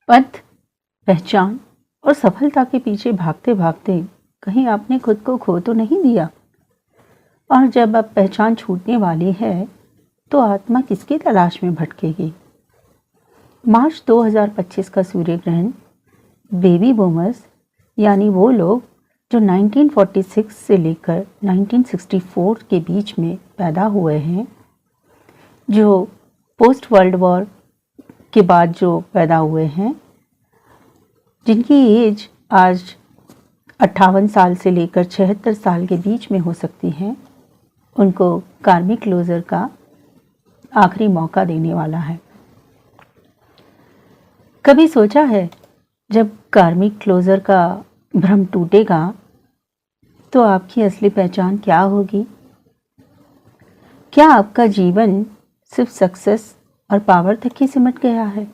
पथ, पहचान और सफलता के पीछे भागते भागते कहीं आपने खुद को खो तो नहीं दिया? और जब अब पहचान छूटने वाली है तो आत्मा किसकी तलाश में भटकेगी? मार्च 2025 का सूर्य ग्रहण बेबी बूमर्स यानी वो लोग जो 1946 से लेकर 1964 के बीच में पैदा हुए हैं, जो पोस्ट वर्ल्ड वॉर के बाद जो पैदा हुए हैं, जिनकी एज आज 58 साल से लेकर 76 साल के बीच में हो सकती है, उनको कार्मिक क्लोजर का आखिरी मौका देने वाला है। कभी सोचा है जब कार्मिक क्लोजर का भ्रम टूटेगा तो आपकी असली पहचान क्या होगी? क्या आपका जीवन सिर्फ सक्सेस और पावर तक ही सिमट गया है?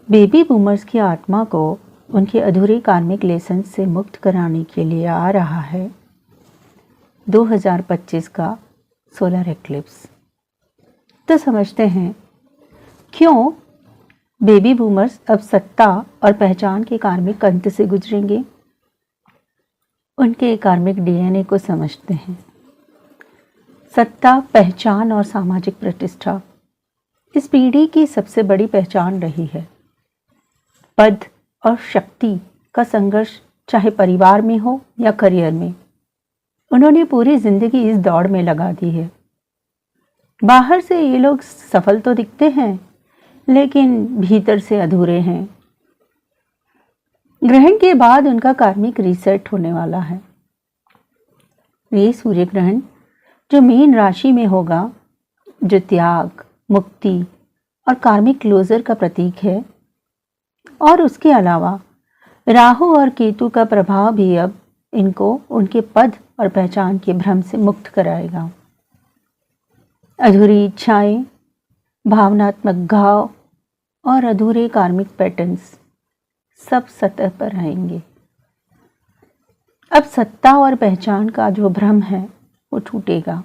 बेबी बूमर्स की आत्मा को उनके अधूरे कार्मिक लेसन से मुक्त कराने के लिए आ रहा है 2025 का सोलर एक्लिप्स। तो समझते हैं क्यों बेबी बूमर्स अब सत्ता और पहचान के कार्मिक अंत से गुजरेंगे। उनके कार्मिक डीएनए को समझते हैं। सत्ता, पहचान और सामाजिक प्रतिष्ठा इस पीढ़ी की सबसे बड़ी पहचान रही है। पद और शक्ति का संघर्ष चाहे परिवार में हो या करियर में, उन्होंने पूरी जिंदगी इस दौड़ में लगा दी है। बाहर से ये लोग सफल तो दिखते हैं, लेकिन भीतर से अधूरे हैं। ग्रहण के बाद उनका कार्मिक रीसेट होने वाला है। ये सूर्य ग्रहण जो मीन राशि में होगा, जो त्याग, मुक्ति और कार्मिक क्लोजर का प्रतीक है, और उसके अलावा राहु और केतु का प्रभाव भी अब इनको उनके पद और पहचान के भ्रम से मुक्त कराएगा। अधूरी इच्छाएं, भावनात्मक घाव और अधूरे कार्मिक पैटर्न्स सब सतह पर आएंगे। अब सत्ता और पहचान का जो भ्रम है वो टूटेगा।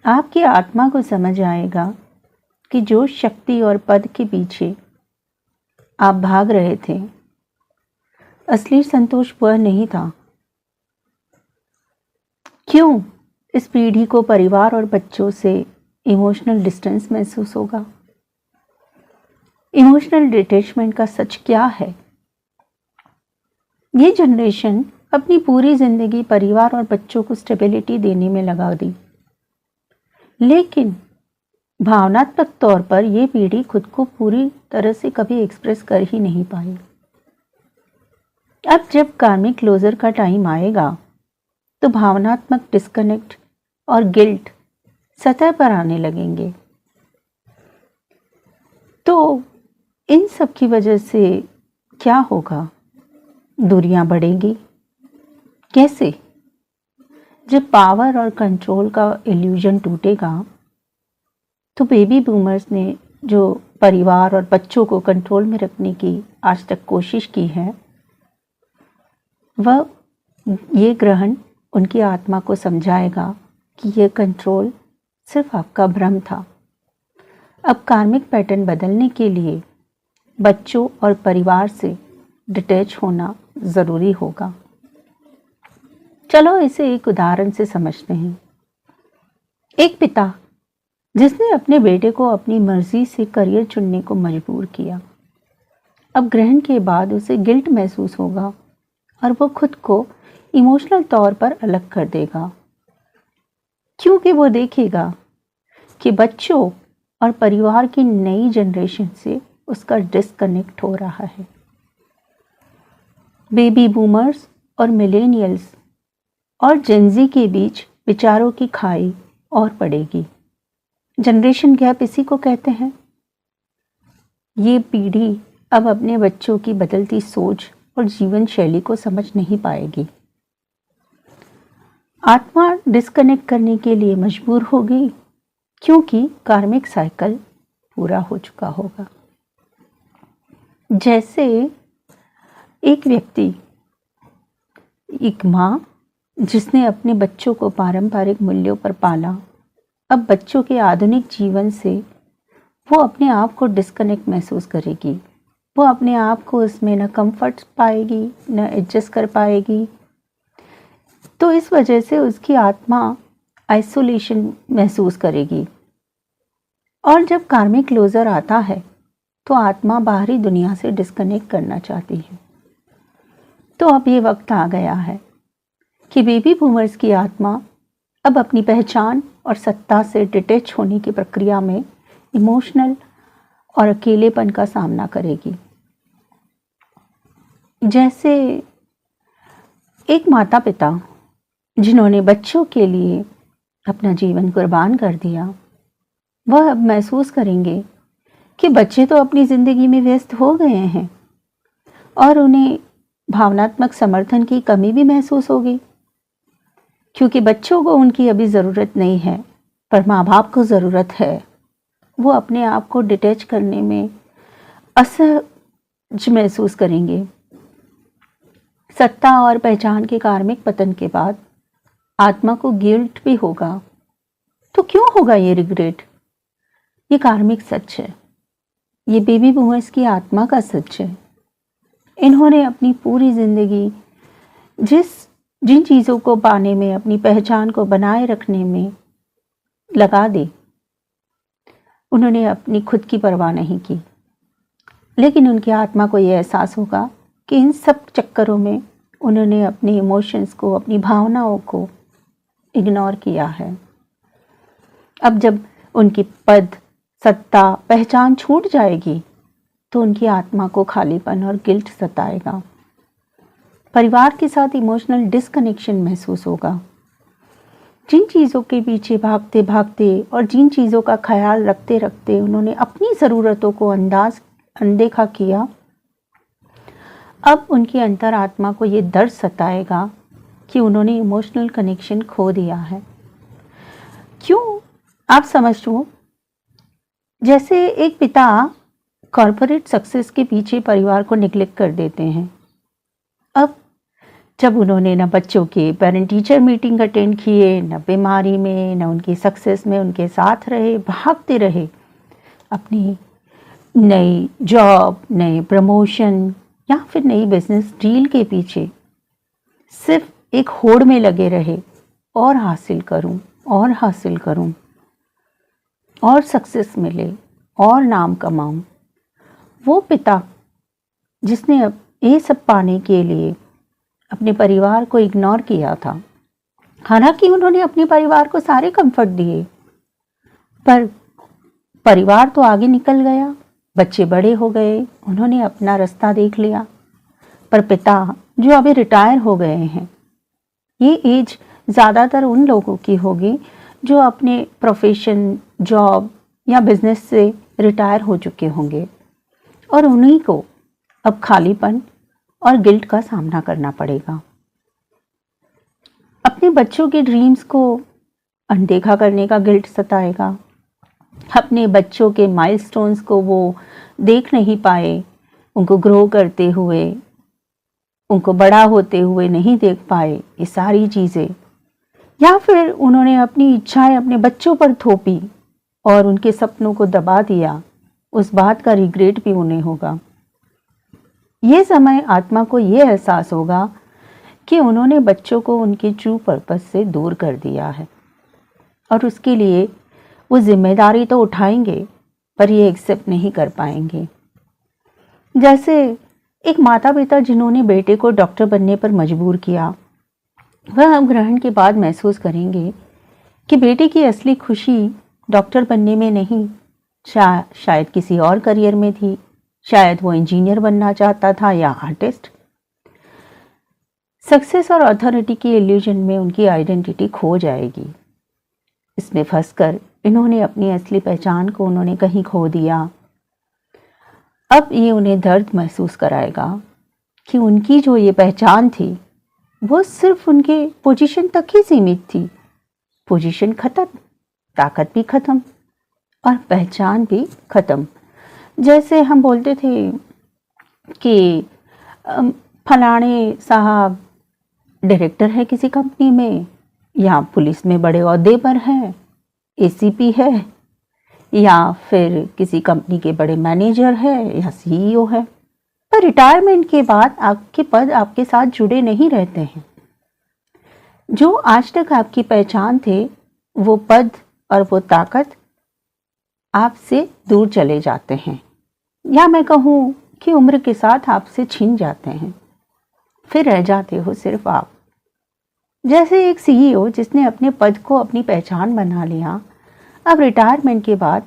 आपकी आत्मा को समझ आएगा कि जो शक्ति और पद के पीछे आप भाग रहे थे, असली संतोष वह नहीं था। क्यों इस पीढ़ी को परिवार और बच्चों से इमोशनल डिस्टेंस महसूस होगा? इमोशनल डिटैचमेंट का सच क्या है? ये जनरेशन अपनी पूरी जिंदगी परिवार और बच्चों को स्टेबिलिटी देने में लगा दी, लेकिन भावनात्मक तौर पर यह पीढ़ी खुद को पूरी तरह से कभी एक्सप्रेस कर ही नहीं पाई। अब जब कार्मिक क्लोजर का टाइम आएगा तो भावनात्मक डिस्कनेक्ट और गिल्ट सतह पर आने लगेंगे। तो इन सब की वजह से क्या होगा? दूरियां बढ़ेंगी। कैसे? जब पावर और कंट्रोल का इल्यूजन टूटेगा तो बेबी बूमर्स ने जो परिवार और बच्चों को कंट्रोल में रखने की आज तक कोशिश की है, वह ये ग्रहण उनकी आत्मा को समझाएगा कि यह कंट्रोल सिर्फ आपका भ्रम था। अब कार्मिक पैटर्न बदलने के लिए बच्चों और परिवार से डिटैच होना ज़रूरी होगा। चलो इसे एक उदाहरण से समझते हैं। एक पिता जिसने अपने बेटे को अपनी मर्जी से करियर चुनने को मजबूर किया, अब ग्रहण के बाद उसे गिल्ट महसूस होगा और वो खुद को इमोशनल तौर पर अलग कर देगा, क्योंकि वो देखेगा कि बच्चों और परिवार की नई जनरेशन से उसका डिस्कनेक्ट हो रहा है। बेबी बूमर्स और मिलेनियल्स और जेनजी के बीच विचारों की खाई और पड़ेगी। जनरेशन गैप इसी को कहते हैं। ये पीढ़ी अब अपने बच्चों की बदलती सोच और जीवन शैली को समझ नहीं पाएगी। आत्मा डिस्कनेक्ट करने के लिए मजबूर होगी, क्योंकि कार्मिक साइकिल पूरा हो चुका होगा। जैसे एक व्यक्ति, एक माँ जिसने अपने बच्चों को पारंपरिक मूल्यों पर पाला, अब बच्चों के आधुनिक जीवन से वो अपने आप को डिस्कनेक्ट महसूस करेगी। वो अपने आप को उसमें न कंफर्ट पाएगी न एडजस्ट कर पाएगी। तो इस वजह से उसकी आत्मा आइसोलेशन महसूस करेगी। और जब कार्मिक क्लोजर आता है तो आत्मा बाहरी दुनिया से डिस्कनेक्ट करना चाहती है। तो अब ये वक्त आ गया है कि बेबी बूमर्स की आत्मा अब अपनी पहचान और सत्ता से डिटैच होने की प्रक्रिया में इमोशनल और अकेलेपन का सामना करेगी। जैसे एक माता पिता जिन्होंने बच्चों के लिए अपना जीवन कुर्बान कर दिया, वह अब महसूस करेंगे कि बच्चे तो अपनी ज़िंदगी में व्यस्त हो गए हैं और उन्हें भावनात्मक समर्थन की कमी भी महसूस होगी, क्योंकि बच्चों को उनकी अभी ज़रूरत नहीं है पर माँ बाप को ज़रूरत है। वो अपने आप को डिटैच करने में असहज महसूस करेंगे। सत्ता और पहचान के कार्मिक पतन के बाद आत्मा को गिल्ट भी होगा। तो क्यों होगा ये रिग्रेट? ये कार्मिक सच है। ये बेबी बूमर्स की आत्मा का सच है। इन्होंने अपनी पूरी जिंदगी जिन चीज़ों को पाने में, अपनी पहचान को बनाए रखने में लगा दी, उन्होंने अपनी खुद की परवाह नहीं की। लेकिन उनकी आत्मा को यह एहसास होगा कि इन सब चक्करों में उन्होंने अपने इमोशंस को, अपनी भावनाओं को इग्नोर किया है। अब जब उनकी पद, सत्ता, पहचान छूट जाएगी तो उनकी आत्मा को खालीपन और गिल्ट सताएगा। परिवार के साथ इमोशनल डिस्कनेक्शन महसूस होगा। जिन चीज़ों के पीछे भागते भागते और जिन चीज़ों का ख्याल रखते रखते उन्होंने अपनी ज़रूरतों को अनदेखा किया, अब उनकी अंतरात्मा को ये दर्द सताएगा कि उन्होंने इमोशनल कनेक्शन खो दिया है। क्यों? आप समझो, जैसे एक पिता कॉर्पोरेट सक्सेस के पीछे परिवार को निग्लेक्ट कर देते हैं। अब जब उन्होंने न बच्चों के पेरेंट टीचर मीटिंग अटेंड किए, न बीमारी में, न उनकी सक्सेस में उनके साथ रहे, भागते रहे अपनी नई जॉब, नए प्रमोशन या फिर नई बिजनेस डील के पीछे, सिर्फ एक होड़ में लगे रहे और हासिल करूं और हासिल करूं और सक्सेस मिले और नाम कमाऊं। वो पिता जिसने अब ये सब पाने के लिए अपने परिवार को इग्नोर किया था, हालांकि उन्होंने अपने परिवार को सारे कंफर्ट दिए, पर परिवार तो आगे निकल गया, बच्चे बड़े हो गए, उन्होंने अपना रास्ता देख लिया। पर पिता जो अभी रिटायर हो गए हैं, ये एज ज़्यादातर उन लोगों की होगी जो अपने प्रोफेशन, जॉब या बिजनेस से रिटायर हो चुके होंगे, और उन्हीं को अब खालीपन और गिल्ट का सामना करना पड़ेगा। अपने बच्चों के ड्रीम्स को अनदेखा करने का गिल्ट सताएगा। अपने बच्चों के माइलस्टोन्स को वो देख नहीं पाए, उनको ग्रो करते हुए, उनको बड़ा होते हुए नहीं देख पाए, ये सारी चीज़ें, या फिर उन्होंने अपनी इच्छाएं अपने बच्चों पर थोपी और उनके सपनों को दबा दिया, उस बात का रिग्रेट भी उन्हें होगा। ये समय आत्मा को ये एहसास होगा कि उन्होंने बच्चों को उनके ट्रू पर्पस से दूर कर दिया है, और उसके लिए वो जिम्मेदारी तो उठाएंगे पर ये एक्सेप्ट नहीं कर पाएंगे। जैसे एक माता पिता जिन्होंने बेटे को डॉक्टर बनने पर मजबूर किया, वह अब ग्रहण के बाद महसूस करेंगे कि बेटे की असली खुशी डॉक्टर बनने में नहीं, शायद किसी और करियर में थी। शायद वो इंजीनियर बनना चाहता था या आर्टिस्ट। सक्सेस और अथॉरिटी की इल्यूजन में उनकी आइडेंटिटी खो जाएगी। इसमें फंसकर इन्होंने अपनी असली पहचान को उन्होंने कहीं खो दिया। अब ये उन्हें दर्द महसूस कराएगा कि उनकी जो ये पहचान थी वो सिर्फ उनके पोजीशन तक ही सीमित थी। पोजीशन खत्म, ताकत भी खत्म और पहचान भी खत्म। जैसे हम बोलते थे कि फलाने साहब डायरेक्टर है किसी कंपनी में, या पुलिस में बड़े ओहदे पर हैं, एसीपी है, या फिर किसी कंपनी के बड़े मैनेजर है या सीईओ है। पर रिटायरमेंट के बाद आपके पद आपके साथ जुड़े नहीं रहते हैं। जो आज तक आपकी पहचान थे, वो पद और वो ताकत आपसे दूर चले जाते हैं, या मैं कहूँ कि उम्र के साथ आपसे छिन जाते हैं। फिर रह जाते हो सिर्फ आप। जैसे एक सीईओ जिसने अपने पद को अपनी पहचान बना लिया, अब रिटायरमेंट के बाद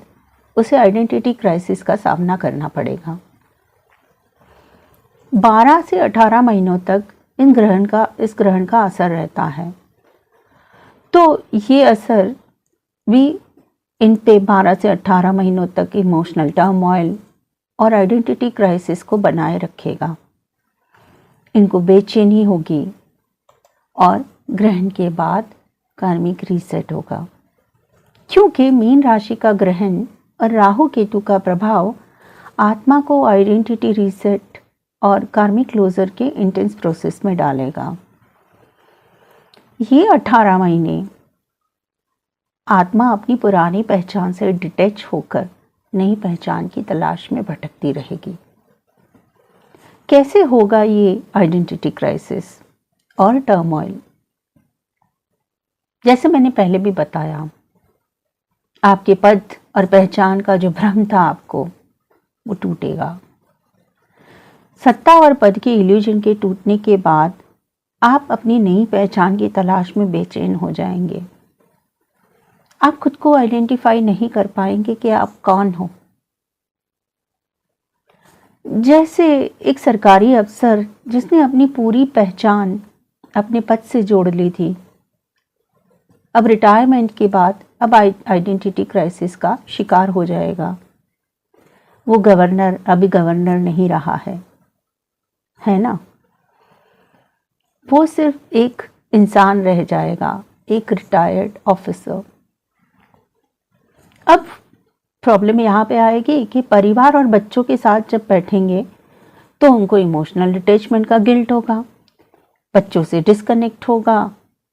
उसे आइडेंटिटी क्राइसिस का सामना करना पड़ेगा। 12 से 18 महीनों तक इस ग्रहण का असर रहता है। तो ये असर भी इन पे 12 से 18 महीनों तक इमोशनल टर्मोइल और आइडेंटिटी क्राइसिस को बनाए रखेगा। इनको बेचैनी होगी और ग्रहण के बाद कार्मिक रीसेट होगा, क्योंकि मीन राशि का ग्रहण और राहु केतु का प्रभाव आत्मा को आइडेंटिटी रीसेट और कार्मिक क्लोजर के इंटेंस प्रोसेस में डालेगा। ये 18 महीने आत्मा अपनी पुरानी पहचान से डिटैच होकर नई पहचान की तलाश में भटकती रहेगी। कैसे होगा ये आइडेंटिटी क्राइसिस और टर्मोइल? जैसे मैंने पहले भी बताया, आपके पद और पहचान का जो भ्रम था आपको, वो टूटेगा। सत्ता और पद के इल्यूजन के टूटने के बाद आप अपनी नई पहचान की तलाश में बेचैन हो जाएंगे। आप खुद को आइडेंटिफाई नहीं कर पाएंगे कि आप कौन हो। जैसे एक सरकारी अफसर जिसने अपनी पूरी पहचान अपने पद से जोड़ ली थी, अब रिटायरमेंट के बाद अब आइडेंटिटी क्राइसिस का शिकार हो जाएगा। वो गवर्नर अभी गवर्नर नहीं रहा है ना। वो सिर्फ एक इंसान रह जाएगा, एक रिटायर्ड ऑफिसर। अब प्रॉब्लम यहाँ पे आएगी कि परिवार और बच्चों के साथ जब बैठेंगे तो उनको इमोशनल अटैचमेंट का गिल्ट होगा, बच्चों से डिस्कनेक्ट होगा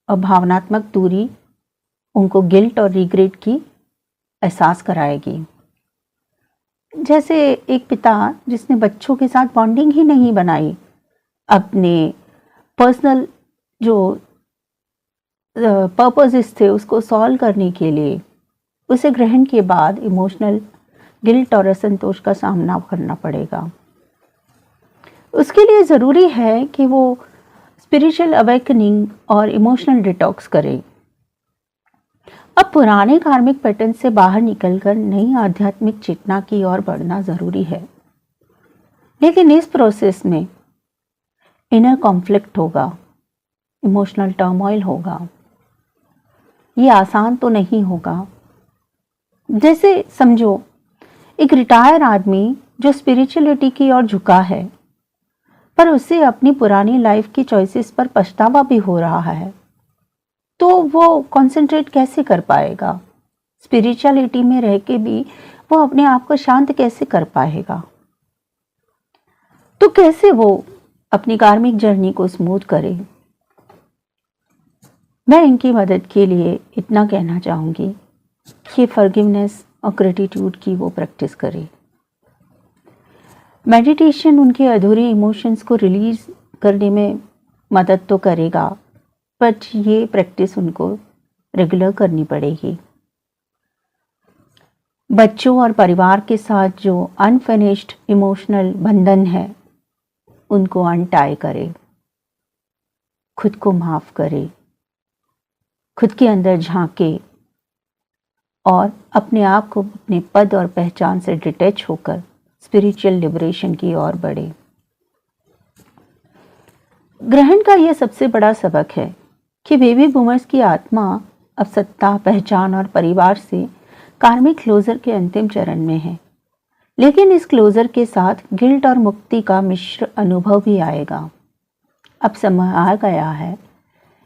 और भावनात्मक दूरी उनको गिल्ट और रिग्रेट की एहसास कराएगी। जैसे एक पिता जिसने बच्चों के साथ बॉन्डिंग ही नहीं बनाई, अपने पर्सनल जो पर्पसेस थे उसको सॉल्व करने के लिए, उसे ग्रहण के बाद इमोशनल गिल्ट और असंतोष का सामना करना पड़ेगा। उसके लिए ज़रूरी है कि वो स्पिरिचुअल अवेकनिंग और इमोशनल डिटॉक्स करे। अब पुराने कार्मिक पैटर्न से बाहर निकलकर नई आध्यात्मिक चेतना की ओर बढ़ना ज़रूरी है, लेकिन इस प्रोसेस में इनर कॉन्फ्लिक्ट होगा, इमोशनल टर्मोइल होगा। ये आसान तो नहीं होगा। जैसे समझो एक रिटायर आदमी जो स्पिरिचुअलिटी की ओर झुका है, पर उसे अपनी पुरानी लाइफ की चॉइसेस पर पछतावा भी हो रहा है, तो वो कंसंट्रेट कैसे कर पाएगा? स्पिरिचुअलिटी में रह के भी वो अपने आप को शांत कैसे कर पाएगा? तो कैसे वो अपनी कार्मिक जर्नी को स्मूथ करे? मैं इनकी मदद के लिए इतना कहना चाहूँगी कि फॉरगिवनेस और ग्रेटिट्यूड की वो प्रैक्टिस करे। मेडिटेशन उनके अधूरे इमोशंस को रिलीज करने में मदद तो करेगा, बट ये प्रैक्टिस उनको रेगुलर करनी पड़ेगी। बच्चों और परिवार के साथ जो अनफिनिश्ड इमोशनल बंधन है, उनको अनटाई करे, खुद को माफ़ करे, खुद के अंदर झांके और अपने आप को अपने पद और पहचान से डिटैच होकर स्पिरिचुअल लिबरेशन की ओर बढ़े। ग्रहण का यह सबसे बड़ा सबक है कि बेबी बूमर्स की आत्मा अब सत्ता, पहचान और परिवार से कार्मिक क्लोजर के अंतिम चरण में है, लेकिन इस क्लोजर के साथ गिल्ट और मुक्ति का मिश्र अनुभव भी आएगा। अब समय आ गया है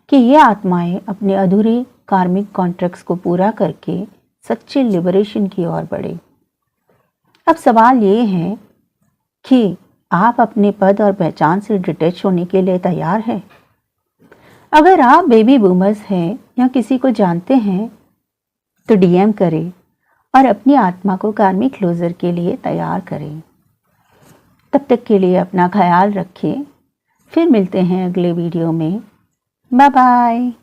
कि ये आत्माएं अपने अधूरे कार्मिक कॉन्ट्रैक्ट्स को पूरा करके सच्चे लिबरेशन की ओर बढ़े। अब सवाल ये है कि आप अपने पद और पहचान से डिटैच होने के लिए तैयार हैं? अगर आप बेबी बूमर्स हैं या किसी को जानते हैं तो डीएम करें और अपनी आत्मा को कार्मिक क्लोजर के लिए तैयार करें। तब तक के लिए अपना ख्याल रखें। फिर मिलते हैं अगले वीडियो में। Bye bye.